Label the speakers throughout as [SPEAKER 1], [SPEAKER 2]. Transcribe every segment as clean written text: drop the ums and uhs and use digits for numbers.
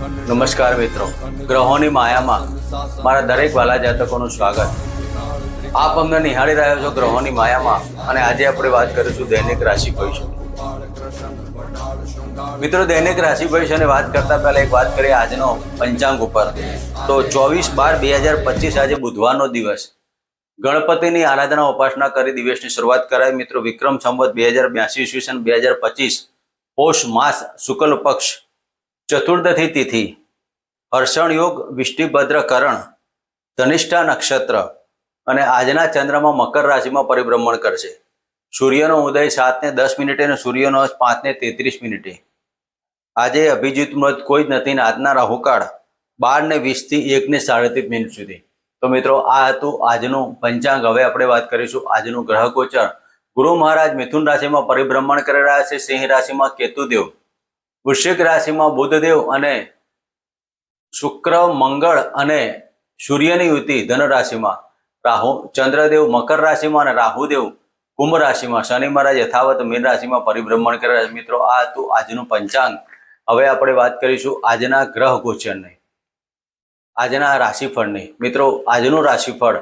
[SPEAKER 1] નમસ્કાર મિત્રો, ગ્રહોની માયામાં મારા દરેક વાલા જાતકોનું સ્વાગત. આપ અમને નિહાળી રહ્યો છો ગ્રહોની માયામાં, અને આજે આપણે વાત કરીશું દૈનિક રાશિ ભવિષ્ય. મિત્રો, દૈનિક રાશિ ભવિષ્યની વાત કરતા પહેલા એક વાત કરીએ આજનો પંચાંગ ઉપર. તો 24/12/2025 આજે બુધવારનો દિવસ. ગણપતિની આરાધના ઉપાસના કરી દિવસની શરૂઆત કરાય. મિત્રો, વિક્રમ સંવત 2082 ઈસવીસન 2025 પોષ માસ શુક્લ પક્ષ ચતુર્દશી તિથિ, હર્ષણ યોગ, વિષ્ટિભદ્ર કરણ, ધનિષ્ઠા નક્ષત્ર, અને આજના ચંદ્રમાં મકર રાશિમાં પરિભ્રમણ કરશે. સૂર્યનો ઉદય 7:10 અને સૂર્યનો અસ્ત 5:33. આજે અભિજીત મુહૂર્ત કોઈ જ નથી. આજના રાહુકાળ 12:20 થી 1:37 સુધી. તો મિત્રો, આ હતું આજનું પંચાંગ. હવે આપણે વાત કરીશું આજનું ગ્રહ ગોચર. ગુરુ મહારાજ મિથુન રાશિમાં પરિભ્રમણ કરી રહ્યા છે. સિંહ રાશિમાં કેતુદેવ, વૃશ્ચિક રાશિમાં બુધદેવ અને શુક્ર, મંગળ અને સૂર્યની યુતિ ધન રાશિમાં, રાહુ ચંદ્રદેવ મકર રાશિમાં અને રાહુદેવ કુંભ રાશિમાં, શનિ મહારાજ યથાવત મીન રાશિમાં પરિભ્રમણ કરે છે. મિત્રો, આ હતું આજનું પંચાંગ. હવે આપણે વાત કરીશું આજના ગ્રહ ગોચરની, આજના રાશિફળની. મિત્રો, આજનું રાશિફળ,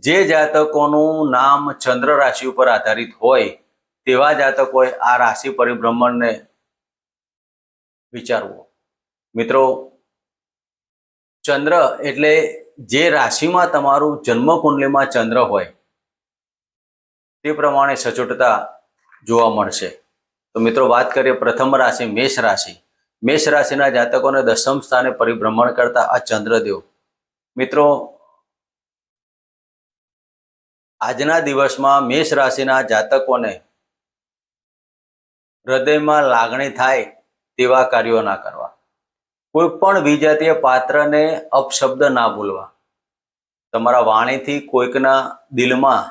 [SPEAKER 1] જે જાતકોનું નામ ચંદ્ર રાશિ ઉપર આધારિત હોય તેવા જાતકોએ આ રાશિ પરિભ્રમણને વિચારવું. મિત્રો, ચંદ્ર એટલે જે રાશિમાં તમારું જન્મકુંડલીમાં ચંદ્ર હોય તે પ્રમાણે સચોટતા જોવા મળશે. તો મિત્રો, વાત કરીએ પ્રથમ રાશિ મેષ રાશિ. મેષ રાશિના જાતકોને દશમ સ્થાને પરિભ્રમણ કરતા આ ચંદ્રદેવ. મિત્રો, આજના દિવસમાં મેષ રાશિના જાતકોને હૃદયમાં લાગણી થાય તેવા કાર્યો ના કરવા. કોઈ પણ વિજાતીય પાત્રને અપશબ્દ ના બોલવા. તમારા વાણીથી કોઈકના દિલમાં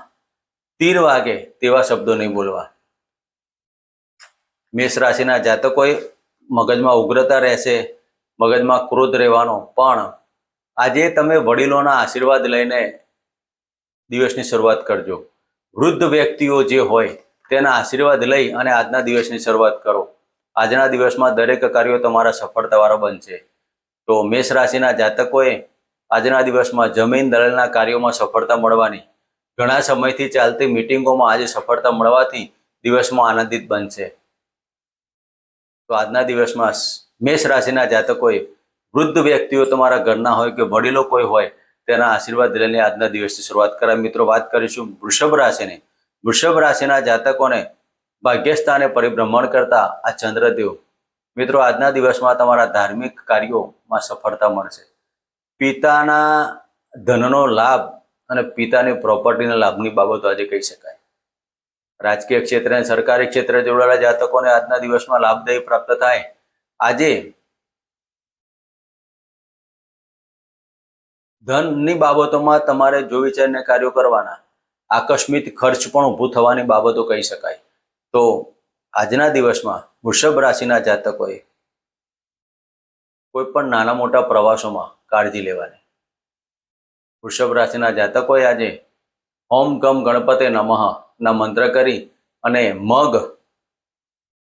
[SPEAKER 1] તીર વાગે તેવા શબ્દો નહીં બોલવા. મેષ રાશિના જાતકોએ મગજમાં ઉગ્રતા રહેશે, મગજમાં ક્રોધ રહેવાનો, પણ આજે તમે વડીલોના આશીર્વાદ લઈને દિવસની શરૂઆત કરજો. વૃદ્ધ વ્યક્તિઓ જે હોય તેના આશીર્વાદ લઈ અને આજના દિવસની શરૂઆત કરો. આજના દિવસમાં દરેક કાર્યો તમારા સફળતાવાળા બનશે. તો મેષ રાશિના જાતકોએ આજના દિવસમાં જમીન દલાલના કાર્યોમાં સફળતા મળવાની, ઘણા સમયથી ચાલતી મિટિંગોમાં આજે સફળતા મળવાથી દિવસમાં આનંદિત બનશે. તો આજના દિવસમાં મેષ રાશિના જાતકોએ વૃદ્ધ વ્યક્તિઓ તમારા ઘરના હોય કે વડીલો કોઈ હોય તેના આશીર્વાદ લઈને આજના દિવસની શરૂઆત કરાય. મિત્રો, વાત કરીશું વૃષભ રાશિની. વૃષભ રાશિના જાતકોને ભાગ્યસ્થાને પરિભ્રમણ કરતા આ ચંદ્રદેવ. મિત્રો, આજના દિવસમાં તમારા ધાર્મિક કાર્યોમાં સફળતા મળશે. પિતાના ધનનો લાભ અને પિતાની પ્રોપર્ટીના લાભની બાબતો આજે કહી શકાય. રાજકીય ક્ષેત્રે અને સરકારી ક્ષેત્રે જોડાયેલા જાતકોને આજના દિવસમાં લાભદાયી પ્રાપ્ત થાય. આજે ધનની બાબતોમાં તમારે જો વિચારીને કાર્યો કરવાના. આકસ્મિક ખર્ચ પણ ઊભું થવાની બાબતો કહી શકાય. તો આજના દિવસમાં વૃષભ રાશિના જાતકોએ કોઈ પણ નાના મોટા પ્રવાસોમાં કાળજી લેવાની. વૃષભ રાશિના જાતકોએ આજે ઓમ ગમ ગણપતે નમઃ ના મંત્ર કરી અને મગ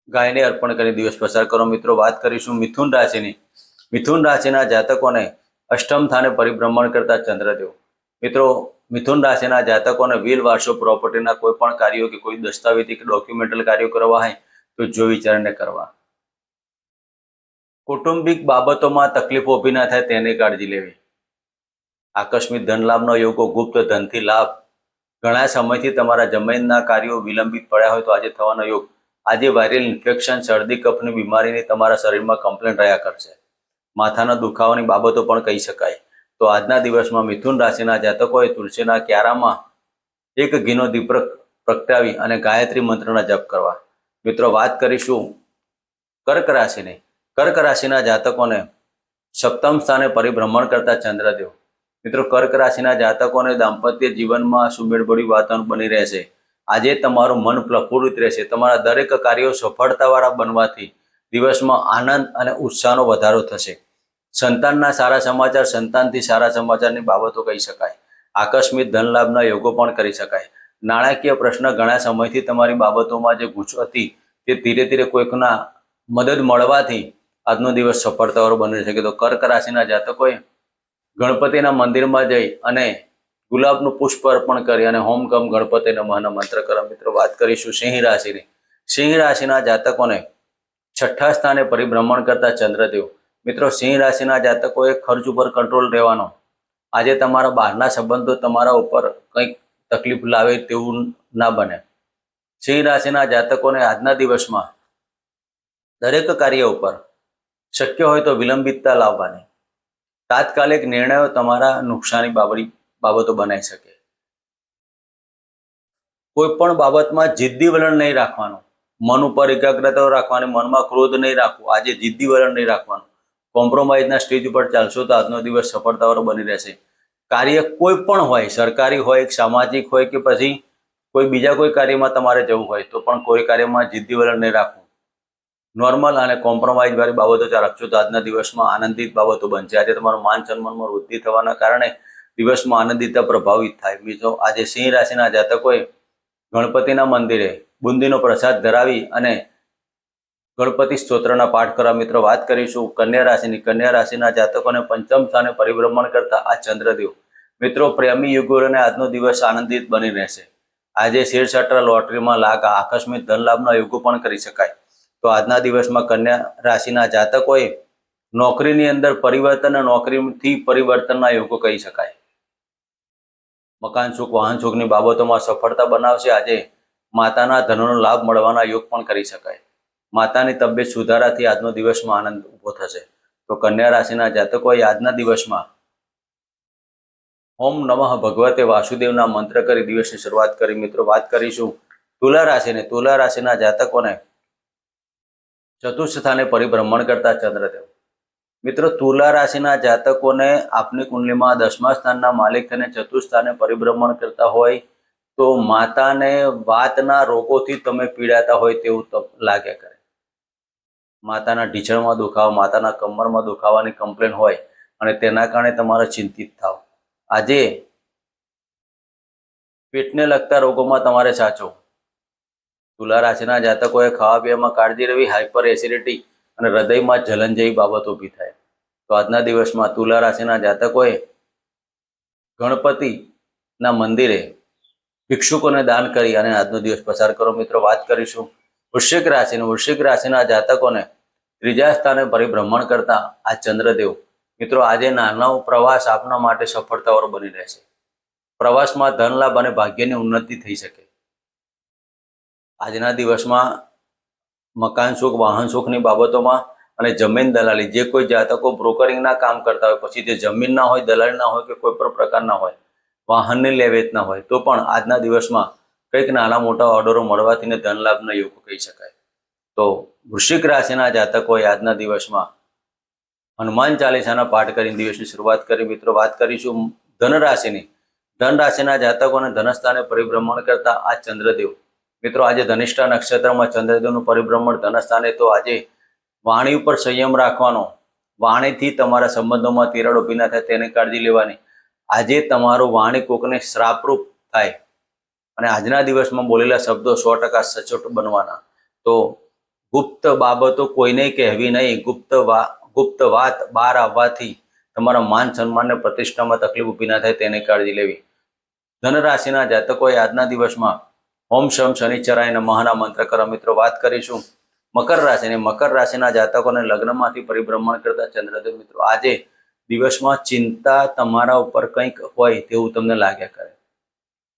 [SPEAKER 1] ગાયને અર્પણ કરી દિવસ પસાર કરો. મિત્રો, વાત કરીશું મિથુન રાશિની. મિથુન રાશિના જાતકોને અષ્ટમ સ્થાને પરિભ્રમણ કરતા ચંદ્રદેવ. મિત્રો, મિથુન રાશિના જાતકોને વ્હીલ વારસો પ્રોપર્ટીના કોઈ પણ કાર્યો કે કોઈ દસ્તાવેજી કે ડોક્યુમેન્ટલ કાર્યો કરવા હોય તો જો વિચારીને કરવા. કૌટુંબિક બાબતોમાં તકલીફો ઊભી ના થાય તેની કાળજી લેવી. આકસ્મિક ધન લાભનો યોગો, ગુપ્ત ધનથી લાભ. ઘણા સમયથી તમારા જમીનના કાર્યો વિલંબિત પડ્યા હોય તો આજે થવાનો યોગ. આજે વાયરલ ઇન્ફેક્શન, શરદી કફની બીમારીની તમારા શરીરમાં કમ્પ્લેન રહ્યા કરશે. માથાના દુખાવાની બાબતો પણ કહી શકાય. તો આજના દિવસમાં મિથુન રાશિના જાતકોએ તુલસીના ક્યારામાં એક ઘીનો દીપ પ્રગટાવી અને ગાયત્રી મંત્રના જપ કરવા. મિત્રો, વાત કરીશું કર્ક રાશિની. કર્ક રાશિના જાતકોને સપ્તમ સ્થાને પરિભ્રમણ કરતા ચંદ્રદેવ. મિત્રો, કર્ક રાશિના જાતકોને દાંપત્ય જીવનમાં સુમેળભર્યું વાતાવરણ બની રહેશે. આજે તમારું મન પ્રફુલ્લિત રહેશે. તમારા દરેક કાર્યો સફળતાવાળા બનવાથી દિવસમાં આનંદ અને ઉત્સાહનો વધારો થશે. સંતાનના સારા સમાચાર, સંતાનથી સારા સમાચારની બાબતો કહી શકાય. આકસ્મિક ધન લાભના યોગો પણ કરી શકાય. નાણાકીય પ્રશ્ન ઘણા સમયથી તમારી બાબતોમાં જે ગૂંચ હતી તે ધીરે ધીરે કોઈકના મદદ મળવાથી આજનો દિવસ સફળતાવાળો બની શકે. તો કર્ક રાશિના જાતકોએ ગણપતિના મંદિરમાં જઈ અને ગુલાબનું પુષ્પ અર્પણ કરી અને હોમ કમ ગણપતિ નમઃના મંત્ર કરો. મિત્રો વાત કરીશું સિંહ રાશિની. સિંહ રાશિના જાતકોને છઠ્ઠા સ્થાને પરિભ્રમણ કરતા ચંદ્રદેવ. મિત્રો સિંહ રાશિના જાતકોએ ખર્ચ ઉપર કંટ્રોલ રહેવાનો. આજે તમારા બહારના સંબંધો તમારા ઉપર કંઈક તકલીફ લાવે તેવું ના બને. સિંહ રાશિના જાતકોને આજના દિવસમાં દરેક કાર્ય ઉપર શક્ય હોય તો વિલંબિતતા લાવવાની. તાત્કાલિક નિર્ણયો તમારા નુકસાની બાબતો બનાવી શકે. કોઈ પણ બાબતમાં જિદ્દી વલણ નહીં રાખવાનું. મન ઉપર એકાગ્રતા રાખવાની, મનમાં ક્રોધ નહીં રાખવો. આજે જિદ્દી વલણ નહીં રાખવાનું. કોમ્પ્રોમાઇઝના સ્ટેજ ઉપર ચાલશો તો આજનો દિવસ સફળતાવાળો બની રહેશે. કાર્ય કોઈ પણ હોય, સરકારી હોય, સામાજિક હોય કે પછી કોઈ બીજા કોઈ કાર્યમાં તમારે જવું હોય તો પણ કોઈ કાર્યમાં જિદ્દી વલણ નહીં રાખવું. નોર્મલ અને કોમ્પ્રોમાઇઝ વાળી બાબતો રાખશો તો આજના દિવસમાં આનંદિત બાબતો બનશે. આજે તમારું માન સન્માનમાં વૃદ્ધિ થવાના કારણે દિવસમાં આનંદિતતા પ્રભાવિત થાય. બીજો આજે સિંહ રાશિના જાતકોએ ગણપતિના મંદિરે બુંદીનો પ્રસાદ ધરાવી અને ગણપતિ સ્તોત્રના પાઠ કરવા. મિત્રો વાત કરીશું કન્યા રાશિની. કન્યા રાશિના જાતકોને પંચમ સ્થાને પરિભ્રમણ કરતા આ ચંદ્રદેવ. મિત્રો પ્રેમી યુગલોને આજનો દિવસ આનંદિત બની રહેશે. આજે શેરસટ્ટા, લોટરીમાં લાગ, આકસ્મિક ધન લાભના યોગો પણ કરી શકાય. તો આજના દિવસમાં કન્યા રાશિના જાતકોએ નોકરીની અંદર પરિવર્તન અને નોકરીથી પરિવર્તનના યોગો કહી શકાય. મકાન સુખ, વાહન સુખની બાબતોમાં સફળતા બનાવશે. આજે માતાના ધનનો લાભ મળવાના યોગ પણ કરી શકાય. માતાની તબિયત સુધારાથી આજનો દિવસમાં આનંદ ઊભો થશે. તો કન્યા રાશિના જાતકોએ આજના દિવસમાં ઓમ નમઃ ભગવતે વાસુદેવના મંત્ર કરી દિવસની શરૂઆત કરી. મિત્રો વાત કરીશું તુલા રાશિને. તુલા રાશિના જાતકોને ચતુર્થ સ્થાને પરિભ્રમણ કરતા ચંદ્રદેવ. મિત્રો તુલા રાશિના જાતકોને આપની કુંડલીમાં 10મા સ્થાનના માલિક થઈને ચતુર્થ સ્થાને પરિભ્રમણ કરતા હોય તો માતાને વાતના રોગોથી તમે પીડાતા હોય તેવું લાગ્યા કરે. માતાના ઢીંચણમાં દુખાવો, માતાના કમરમાં દુખાવાની કમ્પ્લેન હોય અને તેના કારણે તમારે ચિંતિત થાવ. આજે પેટને લગતા રોગોમાં તમારે સાચો. તુલા રાશિના જાતકોએ ખાવા પીવામાં કાળજી લેવી. હાઇપર એસિડિટી અને હૃદયમાં જલન જેવી બાબતો ઊભી થાય. તો આજના દિવસમાં તુલા રાશિના જાતકોએ ગણપતિના મંદિરે ભિક્ષુકોને દાન કરી અને આજનો દિવસ પસાર કરો. મિત્રો વાત કરીશું વૃશ્ચિક રાશિનું. વૃશ્ચિક રાશિના જાતકોને ત્રીજા સ્થાને પરિભ્રમણ કરતા આ ચંદ્રદેવ. મિત્રો આજે નાનો પ્રવાસ આપના માટે સફળતાવાળો બની રહેશે. પ્રવાસમાં ધન લાભ અને ભાગ્યની ઉન્નતિ થઈ શકે. આજના દિવસમાં મકાન સુખ, વાહન સુખની બાબતોમાં અને જમીન દલાલી, જે કોઈ જાતકો બ્રોકરિંગના કામ કરતા હોય, પછી તે જમીનના હોય, દલાલીના હોય કે કોઈ પણ પ્રકારના હોય, વાહનની લે વેચના હોય, તો પણ આજના દિવસમાં કંઈક નાના મોટા ઓર્ડરો મળવાથી ધન લાભના યોગ કહી શકાય. તો વૃશ્ચિક રાશિના જાતકોએ આજના દિવસમાં હનુમાન ચાલીસાના પાઠ કરીને દિવસની શરૂઆત કરી. મિત્રો વાત કરીશું ધન રાશિની. ધન રાશિના જાતકોને ધનસ્થાને પરિભ્રમણ કરતા આ ચંદ્રદેવ. મિત્રો આજે ધનિષ્ઠા નક્ષત્રમાં ચંદ્રદેવનું પરિભ્રમણ ધનસ્થાને. તો આજે વાણી ઉપર સંયમ રાખવાનો. વાણીથી તમારા સંબંધોમાં તિરાડો ઊભી ના થાય તેની કાળજી લેવાની. આજે તમારું વાણી કોકને શ્રાપરૂપ થાય અને આજના દિવસમાં બોલેલા શબ્દો 100% સચોટ બનવાના. તો ગુપ્ત બાબતો કોઈને કહેવી નહીં. ગુપ્ત વાત બહાર આવવાથી તમારા માન સન્માન અને પ્રતિષ્ઠામાં તકલીફ ઊભી ના થાય તેની કાળજી લેવી. ધન રાશિના જાતકોએ આજના દિવસમાં ઓમ શમ શનિચરાય નમઃના મંત્ર કરો. મિત્રો વાત કરીશું મકર રાશિની. મકર રાશિના જાતકોને લગ્નમાંથી પરિભ્રમણ કરતા ચંદ્રદેવ. મિત્રો આજે દિવસમાં ચિંતા તમારા ઉપર કંઈક હોય તેવું તમને લાગ્યા કરે.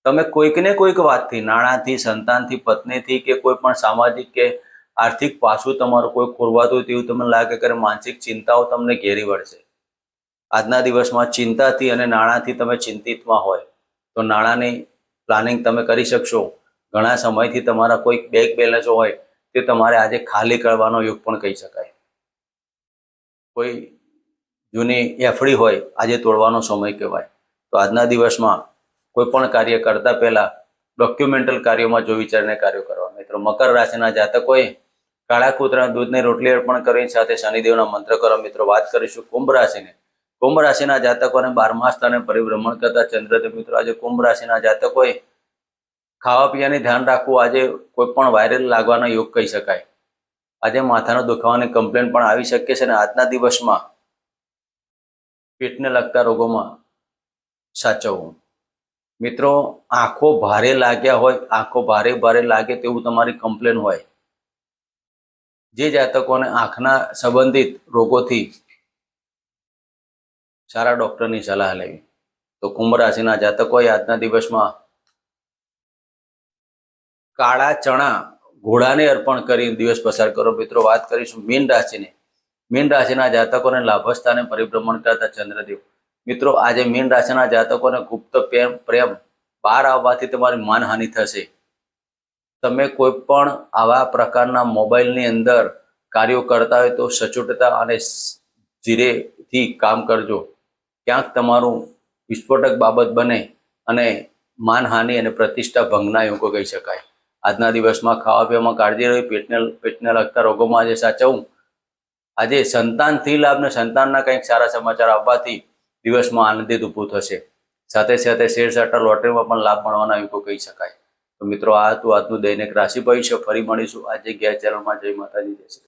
[SPEAKER 1] તમે કોઈકને કોઈક વાતથી, નાણાંથી, સંતાનથી, પત્નીથી કે કોઈ પણ સામાજિક કે આર્થિક પાસું તમારું કોઈ ખોરવાતું હોય તેવું તમને લાગે કરે. માનસિક ચિંતાઓ તમને ઘેરી વળશે. આજના દિવસમાં ચિંતાથી અને નાણાંથી તમે ચિંતિતમાં હોય તો નાણાંની પ્લાનિંગ તમે કરી શકશો. ઘણા સમયથી તમારા કોઈક બેંક બેલેન્સો હોય તે તમારે આજે ખાલી કરવાનો યોગ પણ કહી શકાય. કોઈ જૂની એફડી હોય આજે તોડવાનો સમય કહેવાય. તો આજના દિવસમાં કોઈ પણ કાર્ય કરતા પહેલા ડોક્યુમેન્ટલ કાર્યોમાં જો વિચારીને કાર્યો કરવા. મિત્રો મકર રાશિના જાતકોએ કાળા કૂતરાના દૂધની રોટલી અર્પણ કરી સાથે શનિદેવના મંત્ર કરો. મિત્રો વાત કરીશું કુંભ રાશિને. કુંભ રાશિના જાતકોને 12મા સ્થાને પરિભ્રમણ કરતા ચંદ્રદેવ. મિત્રો આજે કુંભ રાશિના જાતકોએ ખાવા પીવાની ધ્યાન રાખવું. આજે કોઈ પણ વાયરલ લાગવાના યોગ કહી શકાય. આજે માથાનો દુખાવાની કમ્પ્લેન પણ આવી શકે છે અને આજના દિવસમાં પેટને લગતા રોગોમાં સાચવવું. મિત્રો, આંખો ભારે લાગ્યા હોય, આંખો ભારે ભારે લાગે તેવું તમારી કમ્પ્લેન હોય, જે જાતકોને આંખના સંબંધિત રોગોથી સારા ડોક્ટરની સલાહ લેવી. તો કુંભ રાશિના જાતકોએ આજના દિવસમાં કાળા ચણા ઘોડાને અર્પણ કરી દિવસ પસાર કરો. મિત્રો, વાત કરીશું મીન રાશિની. મીન રાશિના જાતકોને લાભસ્થાને પરિભ્રમણ કરતા ચંદ્રદેવ. મિત્રો, આજે મીન રાશિના જાતકોને ગુપ્ત પ્રેમ બહાર આવવાથી તમારી માનહાનિ થશે. તમે કોઈ પણ આવા પ્રકારના મોબાઈલની અંદર કાર્યો કરતા હોય તો સચોટતા અને ધીરેથી કામ કરજો. ક્યાંક તમારું વિસ્ફોટક બાબત બને અને માનહાનિ અને પ્રતિષ્ઠા ભંગના યોગો કહી શકાય. આજના દિવસમાં ખાવા પીવામાં કાળજી રહી, પેટને લગતા રોગોમાં આજે સાચવવું. આજે સંતાનથી લાભ ને સંતાનના કંઈક સારા સમાચાર આવવાથી દિવસમાં આનંદિત ઊભું થશે. સાથે સાથે શેર સટ્ટા લોટરીમાં પણ લાભ મળવાના યોગો કહી શકાય. તો મિત્રો, આ હતું આજનું દૈનિક રાશિ ભવિષ્ય. ફરી મળીશું આ જગ્યાએ ચેનલમાં. જય માતાજી, જય શ્રી